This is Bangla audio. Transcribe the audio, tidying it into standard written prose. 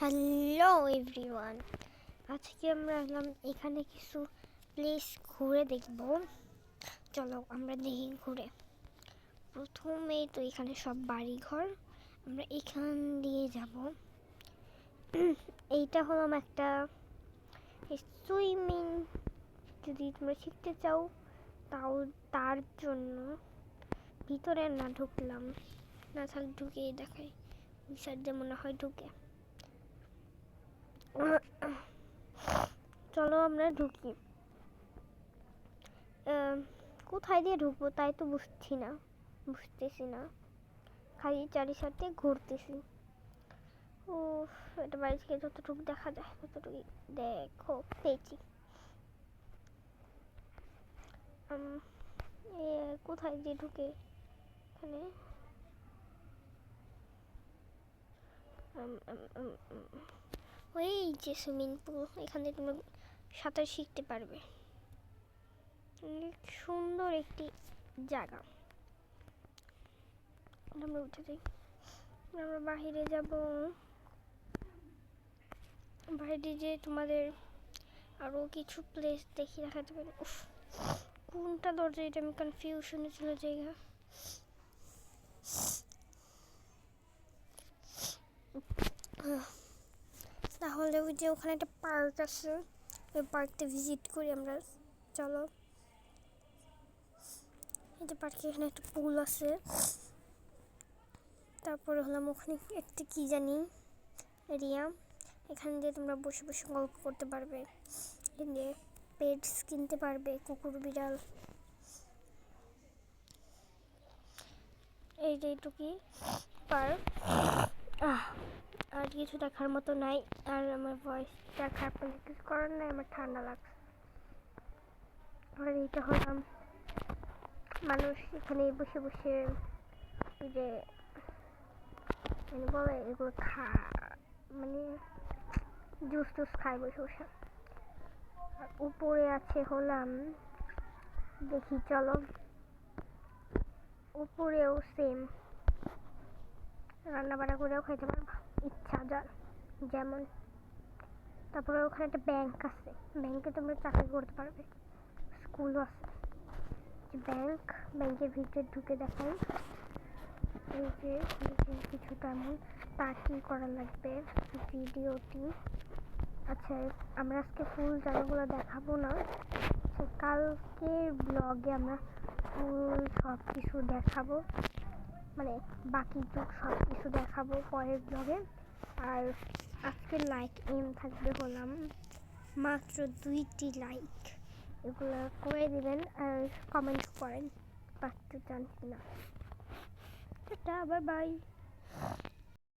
হ্যালো এভরিওয়ান, আজকে আমরা এলাম এখানে কিছু প্লেস ঘুরে দেখব। চলো আমরা দেখি ঘুরে। প্রথমেই তো এখানে সব বাড়িঘর, আমরা এখান দিয়ে যাব। এইটা হলাম একটা সুইমিং, যদি তোমরা শিখতে চাও তাও তার জন্য ভিতরে না ঢুকলাম, না তাহলে ঢুকে দেখাই বিচার যে মনে হয় ঢুকে। চলো আমরা ঢুকি। কোথায় দিয়ে ঢুকবো তাই তো বুঝতেছি না, খালি চারির সাথে ঘুরতেছি। ও, এটা বাড়ি থেকে যতটুকু দেখা যায় ততটুকু দেখো পেয়েছি। কোথায় দিয়ে ঢুকে এখানে? ওই যে সুইমিং পুল, এখানে তুমি সাঁতার শিখতে পারবে। সুন্দর একটি জায়গা। আমরা উঠে যাই, আমরা বাহিরে যাব। বাইরে যে তোমাদের আরো কিছু প্লেস দেখিয়ে দেখাতে পারি। উফ, কোনটা দরজা, এটা আমি কনফিউশনে চলে জায়গা। তাহলে ওই যে ওখানে একটা পার্ক আছে, ওই পার্কটা ভিজিট করি আমরা। চলো, এই যে পার্কে এখানে একটা পুল আছে। তারপরে হলাম ওখানে একটা কি জানি এরিয়া, এখান দিয়ে তোমরা বসে বসে গল্প করতে পারবে, এখানে পেটস কিনতে পারবে, কুকুর বিড়াল। এই যে এইটুকুই পার্ক, আর কিছু দেখার মতো নাই। আর আমার ভয়েসটা খারাপ কিছু করার নাই, আমার ঠান্ডা লাগছে। আর এইটা হলাম মানুষ এখানে বসে বসে ওই যে বলে এগুলো মানে জুস টুস খায় বসে বসে। আর উপরে আছে হলাম, দেখি চলো, উপরেও সেম রান্না বান্না করেও খাইতে পারবা ইচ্ছা যার যেমন। তারপরে ওখানে একটা ব্যাংক আছে, ব্যাংকে তোমরা চাকরি করতে পারবে, স্কুলও আছে। ব্যাংকের ভিতরে ঢুকে দেখাই এই যে কিছু তেমন তা কি করা লাগবে ভিডিওটি। আচ্ছা, আমরা আজকে ফুল জায়গাগুলো দেখাবো না, কালকের ব্লগে আমরা ফুল সব কিছু দেখাবো, মানে বাকি সব কিছু দেখাবো পরের ব্লগে। আর আজকে লাইক এম থাকবে হলাম মাত্র 2টি লাইক, এগুলো করে দিবেন আর কমেন্ট করেন পারতে চান কিনা। Tata, bye bye.